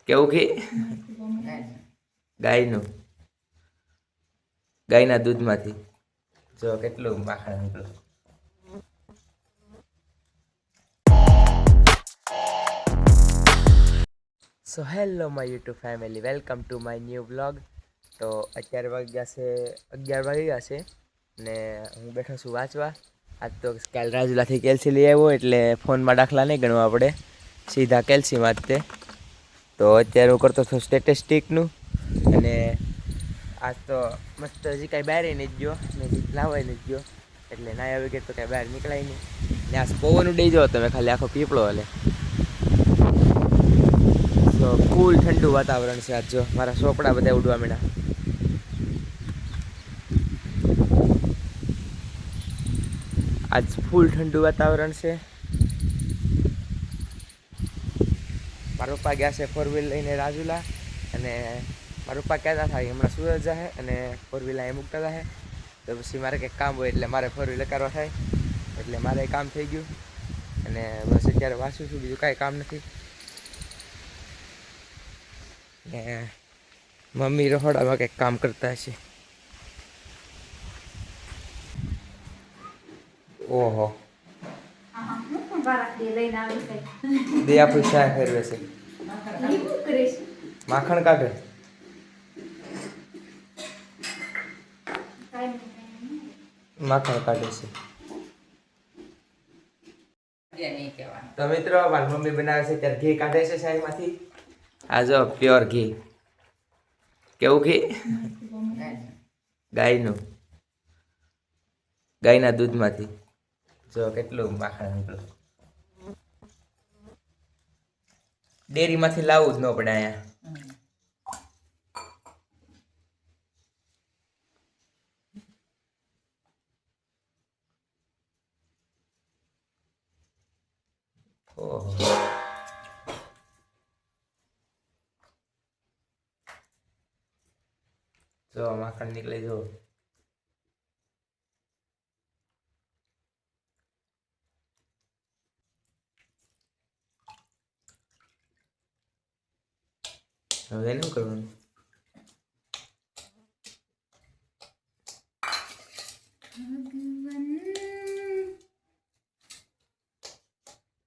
કેવું ઘી? ગાયનું, ગાયના દૂધમાંથી જો કેટલું માખણ નીકળ્યું. So hello my YouTube family, welcome to my new blog. તો અત્યારે વાગ્યા છે 11 વાગી ગયા છે ને હું બેઠો છું વાંચવા. આજ તો કાલ રાજુલાથી કેલ્સી લઈ આવ્યો એટલે ફોનમાં દાખલા નહીં ગણવા આપણે, સીધા કેલ્સી વાંચતે. તો અત્યારે હું કરતો હતો સ્ટેટિસ્ટિકનું અને આજ તો મસ્ત હજી કાંઈ બહાર નહીં ગયો ને હજી લાવાય નથી ગયો એટલે ના આવી ગયો તો કાંઈ બહાર નીકળાય નહીં ને આ પવન ઉડી જાઓ તમે ખાલી આખો પીપળો હલે. તો ફૂલ ઠંડુ વાતાવરણ છે આજ. જો મારા સોપડા બધા ઉડવા માંડ્યા. આજ ફૂલ ઠંડુ વાતાવરણ છે. મારા પપ્પા ગયા છે 4 વ્હીલ લઈને રાજુલા અને મારા પપ્પા કહેતા થાય હમણાં સુરત જાય અને 4 વ્હીલ અહીં મૂકતા જાય તો પછી મારે કંઈક કામ હોય એટલે મારે 4 વ્હીલ કરવા થાય એટલે મારે કામ થઈ ગયું અને બસ અત્યારે વાંચું છું, બીજું કાંઈ કામ નથી. ને મમ્મી રહોડામાં કંઈક કામ કરતા હશે. ઓહો દે આપણું શા ફેરવે છે, માખણ કાઢે. માખણ કાઢે છે. તો મિત્રો મારી મમ્મી બનાવે છે ત્યારે ઘી કાઢે છે શાહીમાંથી. આ જો પ્યોર ઘી. કેવું ઘી? ગાયનું, ગાયના દૂધમાંથી જો કેટલું માખણ નીકળ્યું. ડેરીમાંથી લાવવું જ ન પડે અહીંયા. ઓહો જો માખણ નીકળે જો. હવે એનું કરવાનું.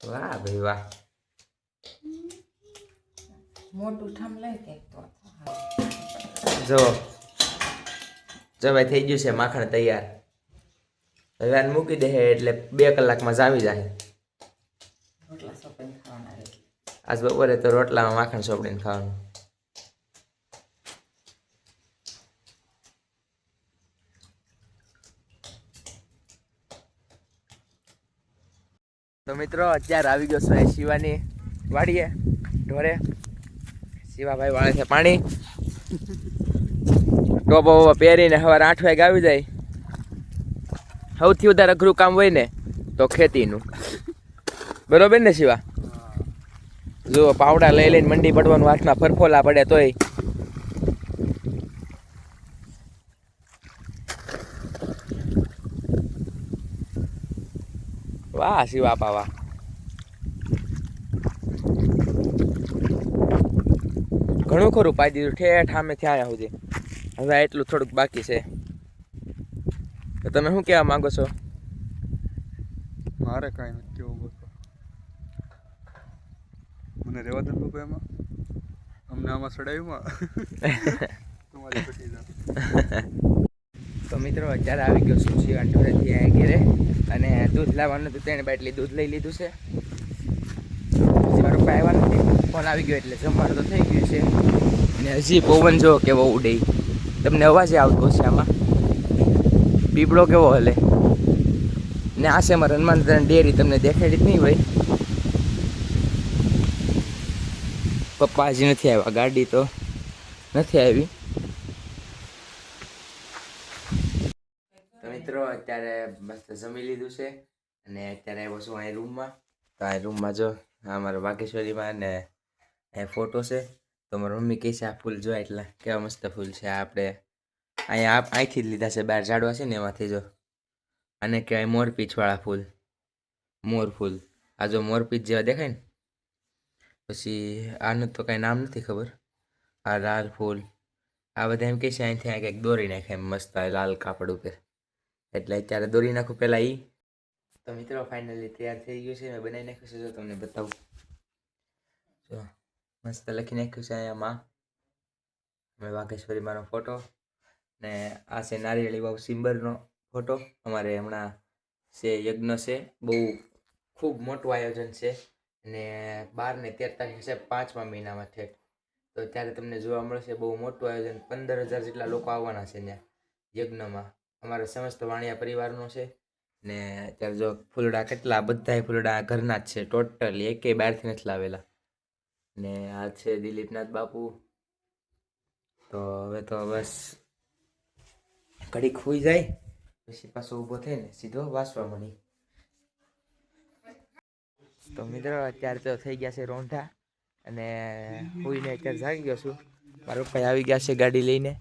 વાહ ભાઈ વાહ. મોટું ઠામ લઈ કે તો જો ભાઈ થઈ ગયું છે માખણ તૈયાર. હવે આને મૂકી દે એટલે 2 કલાકમાં જામી જાય. રોટલા સોપીને ખાવાના રહે. આજ બપોરે તો રોટલામાં માખણ સોપડીને ખાવાનું. તો મિત્રો અત્યારે આવી ગયો છે શિવાની વાડીએ ઢોરે. શિવાભાઈ વાળે છે પાણી. ટોપો પહેરીને સવારે 8 વાગે આવી જાય. સૌથી વધારે અઘરું કામ હોય ને તો ખેતીનું, બરોબર ને શિવા? જો પાવડા લઈ લઈને મંડી પડવાનું, હાથમાં ફરફોલા પડે તોય. વાહ શિવા પાવા. ઘણું ખરું પાઈ દીધું ઠેઠ આમે થયા સુધી. હવે એટલું થોડુંક બાકી છે. તો તમે શું કહેવા માંગો છો? મારે કાંઈ નથી કેવું બોલો, મને રહેવા દે લોકો એમાં. અમને આમાં સડાવ્યુંમાં તમારી ઘટી જાય. તો મિત્રો અત્યારે આવી ગયો છું શિવા ઢોરેથી આ ઘેરે અને દૂધ લાવવાનું હતું. 3 બાટલી દૂધ લઈ લીધું છે. મારા પપ્પા આવ્યા નથી, ફોન આવી ગયો એટલે જમવાનું તો થઈ ગયું છે. અને હજી પવન જો કેવો ઉડે, તમને અવાજ આવતો છે આમાં. પીપળો કેવો હલે ને આ છે અમારે હનુમાન ડેરી, તમને દેખાડી જ નહીં હોય. પપ્પા હજી નથી આવ્યા, ગાડી તો નથી આવી. તો મિત્રો અત્યારે મસ્ત જમી લીધું છે અને અત્યારે આવ્યો છું અહીં રૂમમાં. તો આ રૂમમાં જો અમારા વાઘેશ્વરીમાં ને એ ફોટો છે. તો મારી મમ્મી કહે છે આ ફૂલ જો એટલા કેવા મસ્ત ફૂલ છે. આપણે અહીંયા અહીંથી જ લીધા છે, બહાર ઝાડવા છે ને એમાંથી. જો આને કહેવાય મોરપીંછવાળા ફૂલ, મોર ફૂલ. આ જો મોરપીંછ જેવા દેખાય ને પછી આનું તો કાંઈ નામ નથી ખબર. આ લાલ ફૂલ આ બધા એમ કહે છે અહીંથી આ કંઈક દોરી નાખે એમ મસ્ત આ લાલ કાપડ ઉપર, એટલે અત્યારે દોરી નાખું પહેલાં એ. તો મિત્રો ફાઇનલી તૈયાર થઈ ગયું છે, મેં બનાવી નાખ્યું છે. જો તમને બતાવું, જો મસ્ત લખી નાખ્યું છે અહીંયામાં મેં વાઘેશ્વરી મારો ફોટો, ને આ છે નારિયેળી વાવ સિમ્બરનો ફોટો. અમારે હમણાં છે યજ્ઞ છે, બહુ ખૂબ મોટું આયોજન છે, અને 12 ને 13 તારીખ છે 5મા મહિનામાં ઠેઠ. તો ત્યારે તમને જોવા મળશે બહુ મોટું આયોજન. 15,000 જેટલા લોકો આવવાના છે ત્યાં યજ્ઞમાં. અમારા સમસ્ત વાણિયા પરિવારનો છે. ને અત્યારે જો ફૂલડા કેટલા બધાય ફૂલડા ઘરના જ છે ટોટલી, એકેય બહારથી નથી લાવેલા. ને આ છે દિલીપનાથ બાપુ. તો હવે તો બસ ઘડીક ખુઈ જાય પછી પાછો ઊભો થઈને સીધો વાસવા મળી. તો મિત્રો અત્યારે તો થઈ ગયા છે રોંઢા, અને હુઈને અત્યારે જાગી ગયો છું. મારા પપ્પા આવી ગયા છે ગાડી લઈને,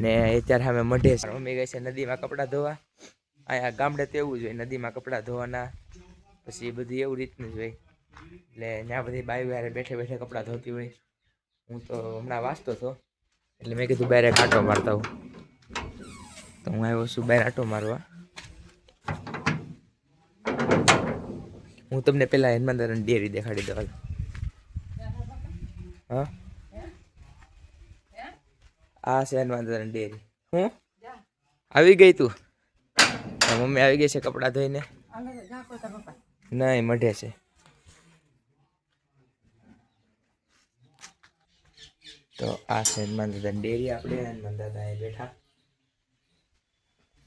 ને અત્યારે અમે મઢે છે. મમ્મી ગઈ છે નદીમાં કપડાં ધોવા. અહીંયા ગામડે તો એવું જ હોય, નદીમાં કપડાં ધોવાના, પછી એ બધું એવું રીતનું જ હોય. એટલે ત્યાં બધી બાઈ વારે બેઠે બેઠે કપડાં ધોતી હોય. હું તો હમણાં વાંચતો હતો, એટલે મેં કીધું બહાર આંટો મારતા હું. તો હું આવ્યો છું બહાર આંટો મારવા. હું તમને પહેલાં હનુમાનદાદાની ડેરી દેખાડી દઉં. હા, આ છે હનુમાનદાદાની ડેરી. હું આવી ગઈ તું? મમ્મી આવી ગઈ છે કપડાં ધોઈને. નહીં, મઢે છે. તો આ છે હનુમાનદાદાની ડેરી. આપણે હનુમાનદાદા એ બેઠા.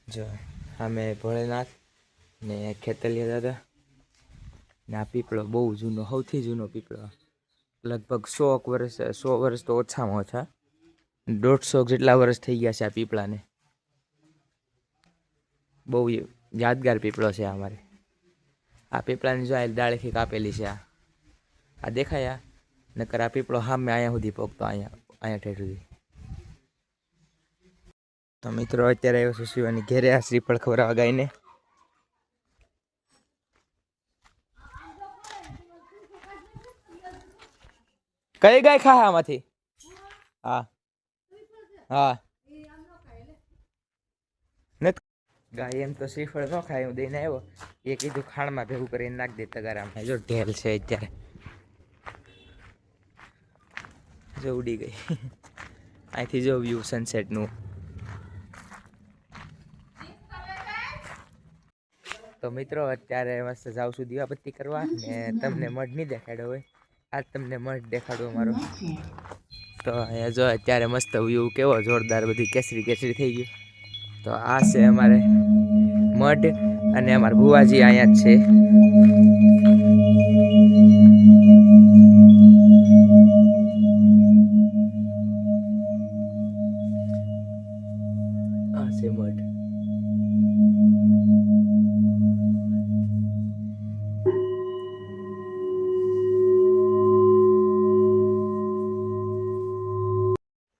જો સામે ભોળેનાથ ને ખેતલિયા દાદા. ને આ પીપળો બહુ જૂનો, સૌથી જૂનો પીપળો, લગભગ 100 વર્ષ તો ઓછામાં ઓછા 150 જેટલા વર્ષ થઈ ગયા છે આ પીપળાને. બહુ યાદગાર પીપળો છે અમારે. આ પીપળાની જો આ ડાળીથી કાપેલી છે. આ દેખાયા, નકર આ પીપળો સામે અહીંયા સુધી પોગતો, અહીંયા ઠેઠ સુધી. તો મિત્રો અત્યારે આવ્યો છું શિવાની ઘેરે આ શ્રીફળ ખવડાવવા ગાયને. કઈ ગાય ખા આમાંથી? હા હા, ગાય એમ તો શ્રીફળ ન ખાય, હું દઈને આવ્યો. એ કીધું ખાણમાં ભેગું કરીને નાખ દે તગારામાં. જો ઢેલ છે અત્યારે, જો ઉડી ગઈ. અહીંથી જો વ્યૂ સનસેટનું. તો મિત્રો અત્યારે મસ્ત જાઉં છું દીવાબત્તી કરવા, ને તમને મઢ નહીં દેખાડ્યો હોય, આજ તમને મઢ દેખાડો મારો. તો અહીંયા જો અત્યારે મસ્ત વ્યૂ કેવો જોરદાર, બધી કેસરી કેસરી થઈ ગયું. તો આ છે અમારે મઢ, અને અમારા ભુવાજી અહીંયા જ છે. આ છે મઢ.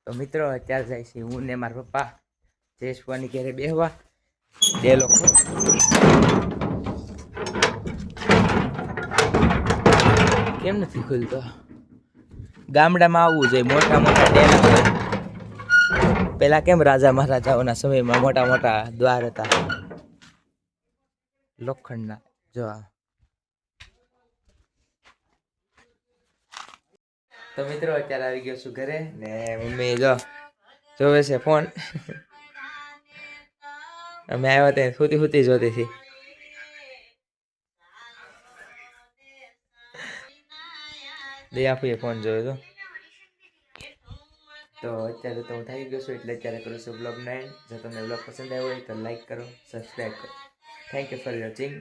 તો મિત્રો અત્યારે જાય છે હું ને મારા પપ્પા જયેશવાની ઘરે બેહવા. ડેલો કેમ નથી ખુલતો? ગામડામાં આવવું જોઈએ, મોટા મોટા ડેલા હોય. પેલા કેમ રાજા મહારાજાઓના સમયમાં મોટા મોટા દ્વાર હતા લોખંડના. જો તો મિત્રો અત્યારે આવી ગયો છું ઘરે, ને મમ્મી જો જોવે છે ફોન. અમે આવ્યા ત્યાં સુતી જોતી હતી. દયાફુએ ફોન જોયો તો અત્યારે તો હું થઈ ગયો છું, એટલે અત્યારે કરું છું બ્લોગનો એન્ડ. જો તમને બ્લોગ પસંદ આવ્યો હોય તો લાઈક કરો, સબસ્ક્રાઈબ કરો. Thank you for watching.